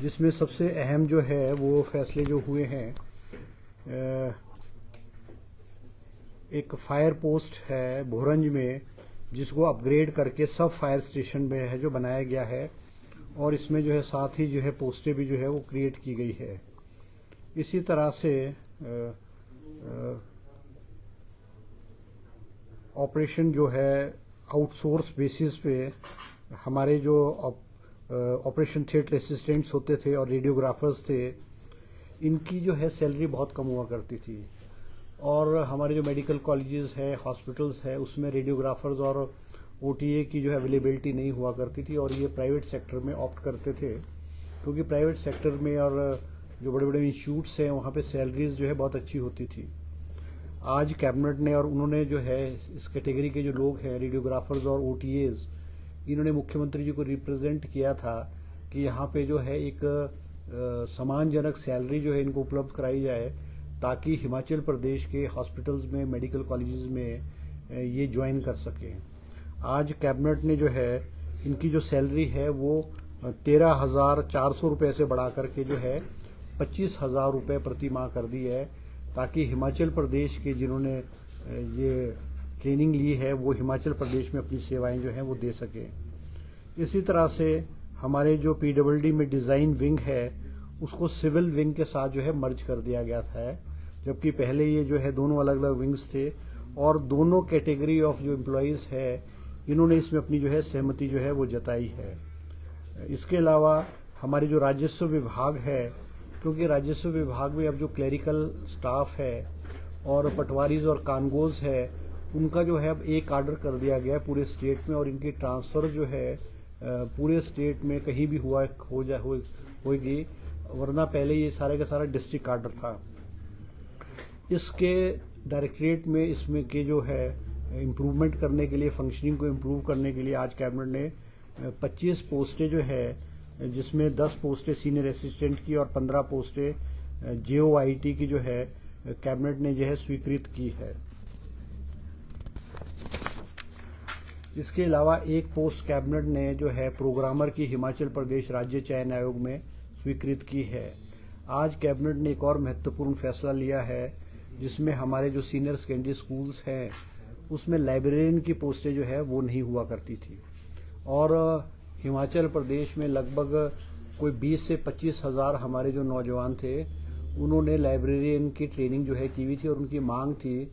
जिसमें सबसे अहम जो है वो फैसले जो हुए हैं, एक फायर पोस्ट है भोरंज में जिसको अपग्रेड करके सब फायर स्टेशन में है जो बनाया गया है, और इसमें जो है साथ ही जो है पोस्टें भी जो है वो क्रिएट की गई है। इसी तरह से ऑपरेशन जो है आउटसोर्स बेसिस पे हमारे जो ऑपरेशन थिएटर असिस्टेंट्स होते थे और रेडियोग्राफर्स थे, इनकी जो है सैलरी बहुत कम हुआ करती थी। और हमारे जो मेडिकल कॉलेजेस है, हॉस्पिटल्स है, उसमें रेडियोग्राफर्स और ओटीए की जो है अवेलेबिलिटी नहीं हुआ करती थी, और ये प्राइवेट सेक्टर में ऑप्ट करते थे, क्योंकि प्राइवेट सेक्टर में और जो बड़े बड़े इंस्टीट्यूट्स हैं वहाँ पे सैलरीज जो है बहुत अच्छी होती थी। आज कैबिनेट ने और उन्होंने जो है इस कैटेगरी के जो लोग हैं रेडियोग्राफर्स और ओटीएज, इन्होंने मुख्यमंत्री जी को रिप्रेजेंट किया था कि यहाँ पे जो है एक सम्मानजनक सैलरी जो है इनको उपलब्ध कराई जाए, ताकि हिमाचल प्रदेश के हॉस्पिटल्स में, मेडिकल कॉलेजेस में ये ज्वाइन कर सकें। आज कैबिनेट ने जो है इनकी जो सैलरी है वो 13,400 रुपये से बढ़ा करके जो है 25,000 रुपये प्रति माह कर दी है, ताकि हिमाचल प्रदेश के जिन्होंने ये ट्रेनिंग ली है वो हिमाचल प्रदेश में अपनी सेवाएं जो हैं वो दे सकें। इसी तरह से हमारे जो पीडब्ल्यूडी में डिज़ाइन विंग है उसको सिविल विंग के साथ जो है मर्ज कर दिया गया था, जबकि पहले ये जो है दोनों अलग अलग विंग्स थे, और दोनों कैटेगरी ऑफ जो एम्प्लॉयज़ है इन्होंने इसमें अपनी जो है सहमति जो है वो जताई है। इसके अलावा हमारे जो राजस्व विभाग है, क्योंकि राजस्व विभाग में अब जो क्लरिकल स्टाफ है और पटवारीज और कानगोज है, उनका जो है अब एक आर्डर कर दिया गया है पूरे स्टेट में, और इनकी ट्रांसफ़र जो है पूरे स्टेट में कहीं भी होगी, वरना पहले ये सारे का सारा डिस्ट्रिक्ट आर्डर था। इसके डायरेक्टरेट में इसमें के जो है इम्प्रूवमेंट करने के लिए, फंक्शनिंग को इम्प्रूव करने के लिए आज कैबिनेट ने 25 पोस्टें जो है, जिसमें 10 पोस्टें सीनियर असिस्टेंट की और 15 पोस्टें JOIT की जो है कैबिनेट ने जो है स्वीकृत की है। इसके अलावा एक पोस्ट कैबिनेट ने जो है प्रोग्रामर की हिमाचल प्रदेश राज्य चयन आयोग में स्वीकृत की है। आज कैबिनेट ने एक और महत्वपूर्ण फैसला लिया है, जिसमें हमारे जो सीनियर सेकेंडरी स्कूल्स हैं उसमें लाइब्रेरियन की पोस्टें जो है वो नहीं हुआ करती थी, और हिमाचल प्रदेश में लगभग कोई 20 से 25 हज़ार हमारे जो नौजवान थे उन्होंने लाइब्रेरियन की ट्रेनिंग जो है की हुई थी, और उनकी मांग थी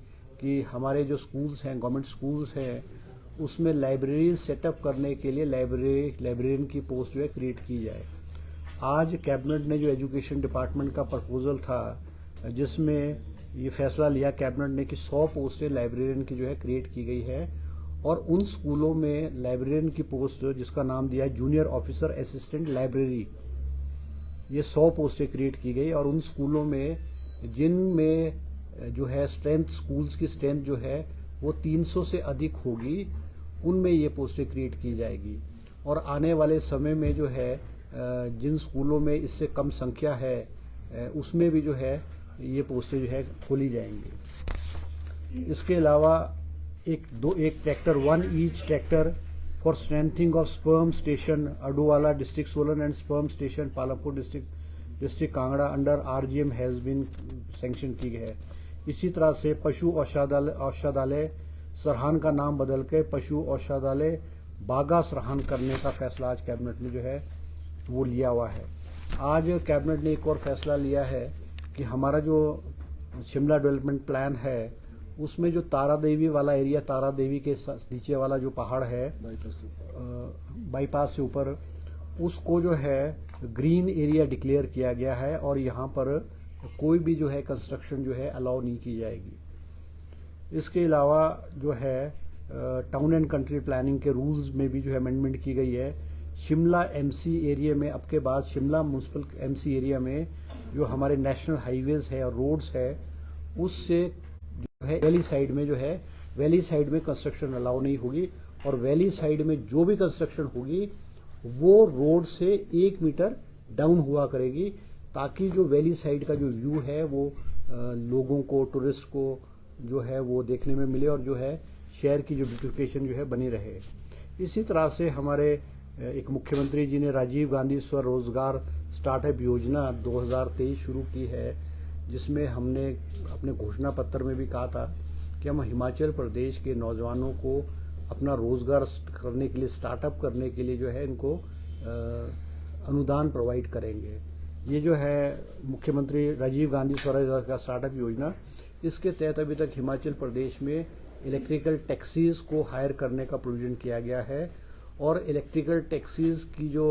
कि हमारे जो स्कूल्स हैं, गवर्नमेंट स्कूल्स हैं, उसमें लाइब्रेरी सेटअप करने के लिए लाइब्रेरियन की पोस्ट जो है क्रिएट की जाए। आज कैबिनेट ने जो एजुकेशन डिपार्टमेंट का प्रपोजल था, जिसमें ये फैसला लिया कैबिनेट ने कि 100 पोस्टें लाइब्रेरियन की जो है क्रिएट की गई है, और उन स्कूलों में लाइब्रेरियन की पोस्ट जिसका नाम दिया है जूनियर ऑफिसर असिस्टेंट लाइब्रेरी, ये 100 पोस्टें क्रिएट की गई, और उन स्कूलों में जिनमें जो है स्ट्रेंथ, स्कूल्स की स्ट्रेंथ जो है वो 300 से अधिक होगी, उनमें ये पोस्टें क्रिएट की जाएगी। और आने वाले समय में जो है जिन स्कूलों में इससे कम संख्या है उसमें भी जो है ये पोस्टें जो है खोली जाएंगी। इसके अलावा एक tractor, 1 each tractor for strengthening of sperm station Aduwala district Solan and sperm station Palampur district Kangra under RGM has been sanction की गई है। इसी तरह से पशु औषधालय सरहान का नाम बदल के पशु औषधालय बागा सरहान करने का फैसला आज कैबिनेट ने जो है वो लिया हुआ है। आज कैबिनेट ने एक और फैसला लिया है कि हमारा जो शिमला डेवलपमेंट प्लान है उसमें जो तारा देवी वाला एरिया, तारा देवी के नीचे वाला जो पहाड़ है बाईपास से ऊपर, उसको जो है ग्रीन एरिया डिक्लेयर किया गया है, और यहाँ पर कोई भी जो है कंस्ट्रक्शन जो है अलाउ नहीं की जाएगी। इसके अलावा जो है टाउन एंड कंट्री प्लानिंग के रूल्स में भी जो है अमेंडमेंट की गई है। शिमला MC एरिया में अब के बाद शिमला म्यूनसिपल MC एरिया में जो हमारे नेशनल हाईवेज है और रोड्स है, उससे जो है वैली साइड में जो है वैली साइड में कंस्ट्रक्शन अलाउ नहीं होगी, और वैली साइड में जो भी कंस्ट्रक्शन होगी वो रोड से 1 मीटर डाउन हुआ करेगी, ताकि जो वैली साइड का जो व्यू है वो लोगों को, टूरिस्ट को जो है वो देखने में मिले, और जो है शहर की जो ब्यूटिफिकेशन जो है बनी रहे। इसी तरह से हमारे एक मुख्यमंत्री जी ने राजीव गांधी स्वरोजगार स्टार्टअप योजना 2023 शुरू की है, जिसमें हमने अपने घोषणा पत्र में भी कहा था कि हम हिमाचल प्रदेश के नौजवानों को अपना रोजगार करने के लिए, स्टार्टअप करने के लिए जो है इनको अनुदान प्रोवाइड करेंगे। ये जो है मुख्यमंत्री राजीव गांधी स्वरोजगार का स्टार्टअप योजना, इसके तहत अभी तक हिमाचल प्रदेश में इलेक्ट्रिकल टैक्सीज को हायर करने का प्रोविजन किया गया है, और इलेक्ट्रिकल टैक्सीज की जो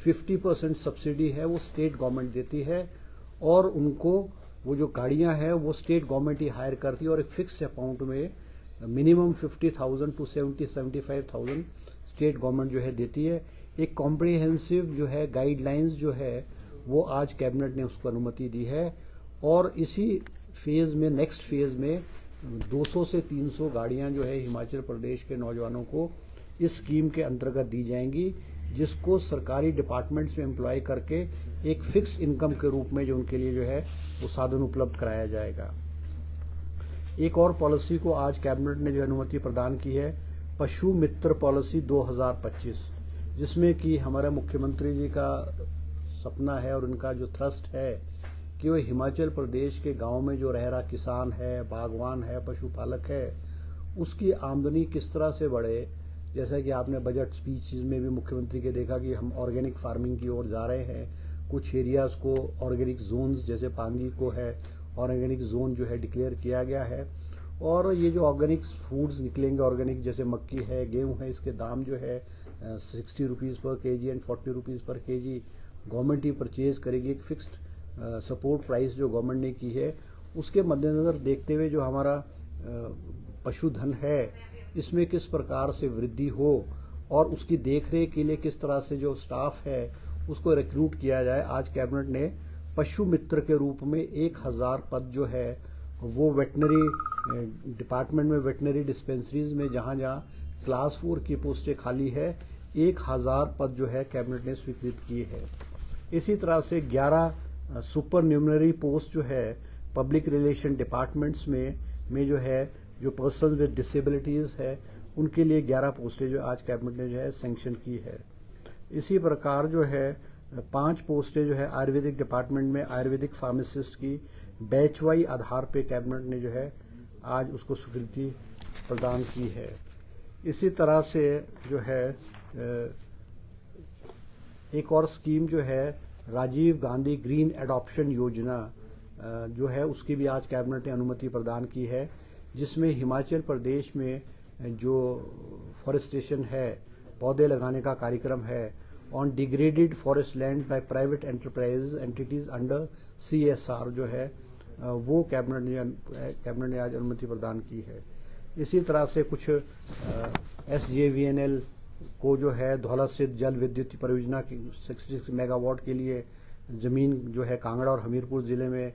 50% सब्सिडी है वो स्टेट गवर्नमेंट देती है, और उनको वो जो गाड़ियां हैं वो स्टेट गवर्नमेंट ही हायर करती है, और एक फिक्स अमाउंट में मिनिमम 50,000 टू 75,000 स्टेट गवर्नमेंट जो है देती है। एक कॉम्प्रिहेंसिव जो है गाइडलाइंस जो है वो आज कैबिनेट ने उसको अनुमति दी है, और इसी फेज में, नेक्स्ट फेज में 200 से 300 गाड़ियां जो है हिमाचल प्रदेश के नौजवानों को इस स्कीम के अंतर्गत दी जाएंगी, जिसको सरकारी डिपार्टमेंट्स में एम्प्लॉय करके एक फिक्स इनकम के रूप में जो उनके लिए जो है वो साधन उपलब्ध कराया जाएगा। एक और पॉलिसी को आज कैबिनेट ने जो अनुमति प्रदान की है, पशु मित्र पॉलिसी 2025, जिसमें कि हमारे मुख्यमंत्री जी का सपना है और उनका जो थ्रस्ट है कि वो हिमाचल प्रदेश के गांव में जो रह रहा किसान है, बागवान है, पशुपालक है, उसकी आमदनी किस तरह से बढ़े। जैसा कि आपने बजट स्पीच में भी मुख्यमंत्री के देखा कि हम ऑर्गेनिक फार्मिंग की ओर जा रहे हैं। कुछ एरियाज को ऑर्गेनिक जोन्स, जैसे पांगी को है ऑर्गेनिक जोन जो है डिक्लेयर किया गया है, और ये जो ऑर्गेनिक फूड्स निकलेंगे, ऑर्गेनिक जैसे मक्की है, गेहूं है, इसके दाम जो है 60 रुपीज़ पर केजी एंड 40 रुपीज़ पर केजी गवर्नमेंट ही परचेज करेगी। एक फिक्स्ड सपोर्ट प्राइस जो गवर्नमेंट ने की है, उसके मद्देनजर देखते हुए जो हमारा पशुधन है इसमें किस प्रकार से वृद्धि हो, और उसकी देखरेख के लिए किस तरह से जो स्टाफ है उसको रिक्रूट किया जाए। आज कैबिनेट ने पशु मित्र के रूप में 1000 पद जो है वो वेटनरी डिपार्टमेंट में, वेटनरी डिस्पेंसरीज में जहां जहां क्लास 4 की पोस्टें खाली है, 1000 पद जो है कैबिनेट ने स्वीकृत किए हैं। इसी तरह से 11 सुपर न्यूमररी पोस्ट जो है पब्लिक रिलेशन डिपार्टमेंट्स में जो है, जो पर्सन विद डिसेबिलिटीज है उनके लिए 11 पोस्टें जो आज कैबिनेट ने जो है सैंक्शन की है। इसी प्रकार जो है 5 पोस्टें जो है आयुर्वेदिक डिपार्टमेंट में आयुर्वेदिक फार्मासिस्ट की बैचवाई आधार पे कैबिनेट ने जो है आज उसको स्वीकृति प्रदान की है। इसी तरह से जो है एक और स्कीम जो है राजीव गांधी ग्रीन एडॉप्शन योजना जो है उसकी भी आज कैबिनेट ने अनुमति प्रदान की है, जिसमें हिमाचल प्रदेश में जो फॉरेस्टेशन है, पौधे लगाने का कार्यक्रम है on degraded forest land by private enterprise entities under CSR जो है वो कैबिनेट ने आज अनुमति प्रदान की है। इसी तरह से कुछ SJVNL को जो है धौला स्थित जल विद्युत परियोजना की 66 मेगावाट के लिए जमीन जो है कांगड़ा और हमीरपुर जिले में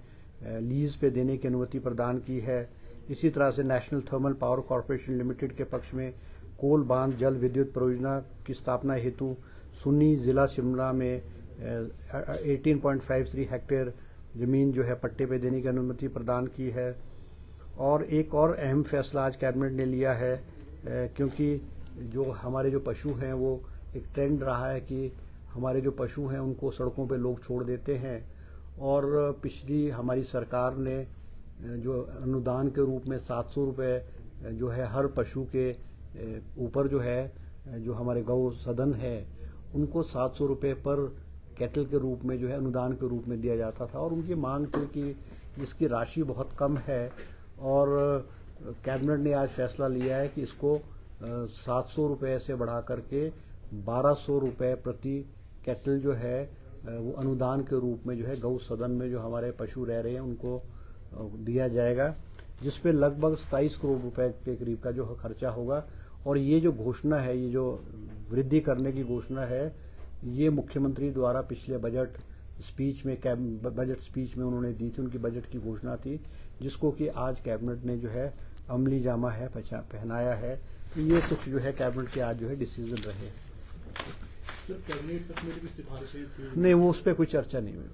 लीज पे देने की अनुमति प्रदान की है। इसी तरह से national thermal power corporation limited के पक्ष में कोल बांध जल विद्युत परियोजना की स्थापना हेतु सुन्नी जिला शिमला में 18.53 हेक्टेयर जमीन जो है पट्टे पे देने की अनुमति प्रदान की है। और एक और अहम फैसला आज कैबिनेट ने लिया है, क्योंकि जो हमारे जो पशु हैं वो एक ट्रेंड रहा है कि हमारे जो पशु हैं उनको सड़कों पे लोग छोड़ देते हैं, और पिछली हमारी सरकार ने जो अनुदान के रूप में 700 रुपये जो है हर पशु के ऊपर जो है, जो हमारे गौ सदन है उनको 700 रुपये पर कैटल के रूप में जो है अनुदान के रूप में दिया जाता था, और उनकी मांग थी कि इसकी राशि बहुत कम है, और कैबिनेट ने आज फैसला लिया है कि इसको 700 रुपये से बढ़ा करके 1200 रुपये प्रति कैटल जो है वो अनुदान के रूप में जो है गौ सदन में जो हमारे पशु रह रहे हैं उनको दिया जाएगा, जिस पे लगभग 27 करोड़ रुपए के करीब का जो खर्चा होगा। और ये जो घोषणा है, ये जो वृद्धि करने की घोषणा है, ये मुख्यमंत्री द्वारा पिछले बजट स्पीच में उन्होंने दी थी, उनकी बजट की घोषणा थी, जिसको कि आज कैबिनेट ने जो है अमली जामा है पहनाया है। ये कुछ जो है कैबिनेट के आज जो है डिसीजन रहे। कैबिनेट समिति की सिफारिशें थी? नहीं, वो उस पर कोई चर्चा नहीं हुई,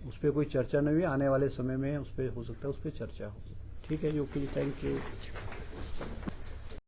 उस पर कोई चर्चा नहीं हुई। आने वाले समय में उस पर हो सकता है उस पर चर्चा होगी। ठीक है जी, ओके, थैंक यू।